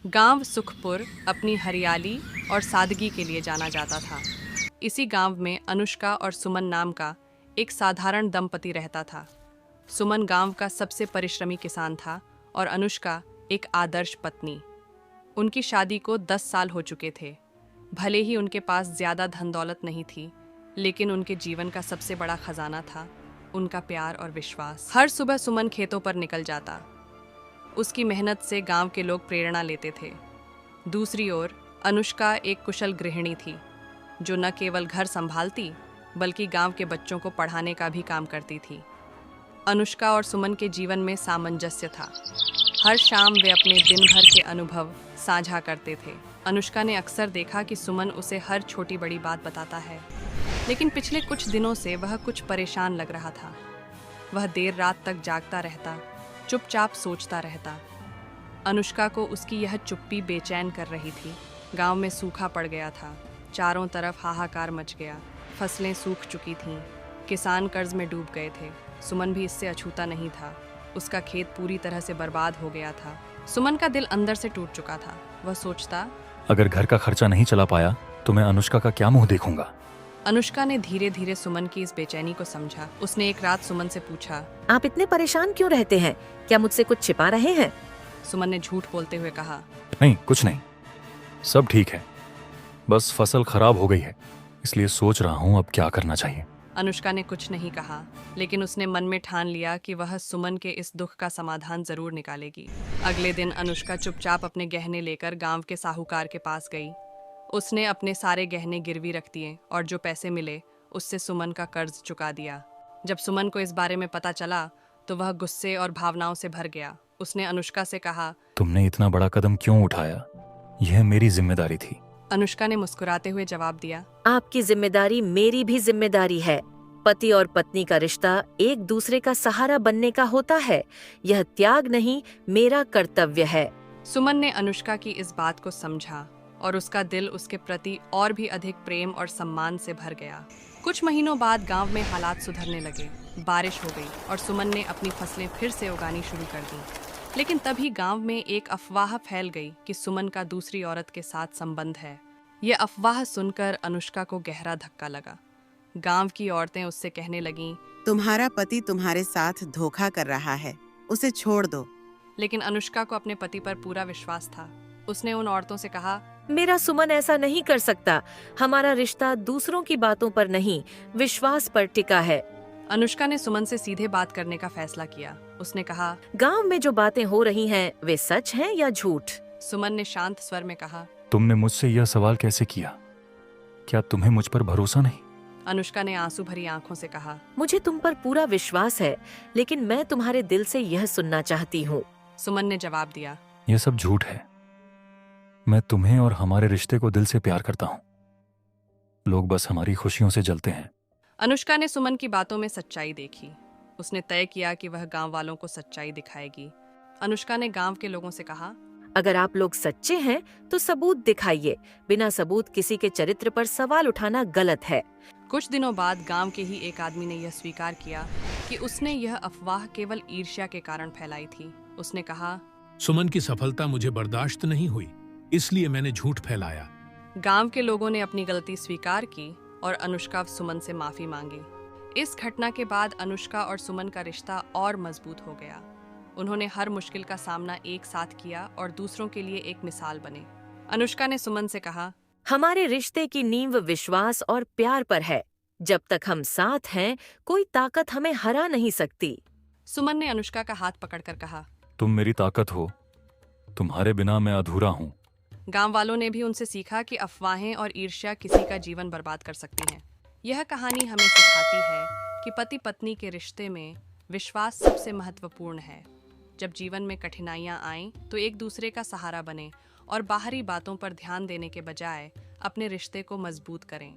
गांव सुखपुर अपनी हरियाली और सादगी के लिए जाना जाता था। इसी गांव में अनुष्का और सुमन नाम का एक साधारण दंपति रहता था। सुमन गांव का सबसे परिश्रमी किसान था और अनुष्का एक आदर्श पत्नी। उनकी शादी को 10 साल हो चुके थे। भले ही उनके पास ज़्यादा धन दौलत नहीं थी, लेकिन उनके जीवन का सबसे बड़ा खजाना था उनका प्यार और विश्वास। हर सुबह सुमन खेतों पर निकल जाता। उसकी मेहनत से गांव के लोग प्रेरणा लेते थे। दूसरी ओर अनुष्का एक कुशल गृहिणी थी, जो न केवल घर संभालती बल्कि गांव के बच्चों को पढ़ाने का भी काम करती थी। अनुष्का और सुमन के जीवन में सामंजस्य था। हर शाम वे अपने दिन भर के अनुभव साझा करते थे। अनुष्का ने अक्सर देखा कि सुमन उसे हर छोटी बड़ी बात बताता है, लेकिन पिछले कुछ दिनों से वह कुछ परेशान लग रहा था। वह देर रात तक जागता रहता, चुपचाप सोचता रहता। अनुष्का को उसकी यह चुप्पी बेचैन कर रही थी। गांव में सूखा पड़ गया था। चारों तरफ हाहाकार मच गया। फसलें सूख चुकी थीं। किसान कर्ज में डूब गए थे। सुमन भी इससे अछूता नहीं था। उसका खेत पूरी तरह से बर्बाद हो गया था। सुमन का दिल अंदर से टूट चुका था। वह सोचता, अगर घर का खर्चा नहीं चला पाया तो मैं अनुष्का का क्या मुंह देखूंगा। अनुष्का ने धीरे धीरे सुमन की इस बेचैनी को समझा। उसने एक रात सुमन से पूछा, आप इतने परेशान क्यों रहते हैं? क्या मुझसे कुछ छिपा रहे हैं? सुमन ने झूठ बोलते हुए कहा, नहीं, कुछ नहीं, सब ठीक है, बस फसल खराब हो गई है, इसलिए सोच रहा हूँ अब क्या करना चाहिए। अनुष्का ने कुछ नहीं कहा, लेकिन उसने मन में ठान लिया कि वह सुमन के इस दुख का समाधान जरूर निकालेगी। अगले दिन अनुष्का चुपचाप अपने गहने लेकर गांव के साहूकार के पास गई। उसने अपने सारे गहने गिरवी रख दिए और जो पैसे मिले उससे सुमन का कर्ज चुका दिया। जब सुमन को इस बारे में पता चला तो वह गुस्से और भावनाओं से भर गया। उसने अनुष्का से कहा, तुमने इतना बड़ा कदम क्यों उठाया? यह मेरी जिम्मेदारी थी। अनुष्का ने मुस्कुराते हुए जवाब दिया, आपकी जिम्मेदारी मेरी भी जिम्मेदारी है। पति और पत्नी का रिश्ता एक दूसरे का सहारा बनने का होता है। यह त्याग नहीं, मेरा कर्तव्य है। सुमन ने अनुष्का की इस बात को समझा और उसका दिल उसके प्रति और भी अधिक प्रेम और सम्मान से भर गया। कुछ महीनों बाद गांव में हालात सुधरने लगे। बारिश हो गई और सुमन ने अपनी फसलें फिर से उगानी शुरू कर दी। लेकिन तभी गांव में एक अफवाह फैल गई कि सुमन का दूसरी औरत के साथ संबंध है। ये अफवाह सुनकर अनुष्का को गहरा धक्का लगा। गांव की औरतें उससे कहने लगीं, तुम्हारा पति तुम्हारे साथ धोखा कर रहा है, उसे छोड़ दो। लेकिन अनुष्का को अपने पति पर पूरा विश्वास था। उसने उन औरतों से कहा, मेरा सुमन ऐसा नहीं कर सकता। हमारा रिश्ता दूसरों की बातों पर नहीं, विश्वास पर टिका है। अनुष्का ने सुमन से सीधे बात करने का फैसला किया। उसने कहा, गांव में जो बातें हो रही हैं, वे सच हैं या झूठ? सुमन ने शांत स्वर में कहा, तुमने मुझसे यह सवाल कैसे किया? क्या तुम्हें मुझ पर भरोसा नहीं? अनुष्का ने आंसू भरी आंखों से कहा, मुझे तुम पर पूरा विश्वास है, लेकिन मैं तुम्हारे दिल से यह सुनना चाहती हूँ। सुमन ने जवाब दिया, यह सब झूठ है। मैं तुम्हें और हमारे रिश्ते को दिल से प्यार करता हूँ। लोग बस हमारी खुशियों से जलते हैं। अनुष्का ने सुमन की बातों में सच्चाई देखी। उसने तय किया कि वह गांव वालों को सच्चाई दिखाएगी। अनुष्का ने गांव के लोगों से कहा, अगर आप लोग सच्चे हैं तो सबूत दिखाइए। बिना सबूत किसी के चरित्र पर सवाल उठाना गलत है। कुछ दिनों बाद गांव के ही एक आदमी ने यह स्वीकार किया कि उसने यह अफवाह केवल ईर्ष्या के कारण फैलाई थी। उसने कहा, सुमन की सफलता मुझे बर्दाश्त नहीं हुई, इसलिए मैंने झूठ फैलाया। गांव के लोगों ने अपनी गलती स्वीकार की और अनुष्का सुमन से माफी मांगी। इस घटना के बाद अनुष्का और सुमन का रिश्ता और मजबूत हो गया। उन्होंने हर मुश्किल का सामना एक साथ किया और दूसरों के लिए एक मिसाल बने। अनुष्का ने सुमन से कहा, हमारे रिश्ते की नींव विश्वास और प्यार पर है। जब तक हम साथ हैं, कोई ताकत हमें हरा नहीं सकती। सुमन ने अनुष्का का हाथ पकड़कर कहा, तुम मेरी ताकत हो, तुम्हारे बिना मैं अधूरा हूँ। गांव वालों ने भी उनसे सीखा कि अफवाहें और ईर्ष्या किसी का जीवन बर्बाद कर सकती हैं। यह कहानी हमें सिखाती है कि पति पत्नी के रिश्ते में विश्वास सबसे महत्वपूर्ण है। जब जीवन में कठिनाइयां आएं तो एक दूसरे का सहारा बने और बाहरी बातों पर ध्यान देने के बजाय अपने रिश्ते को मजबूत करें।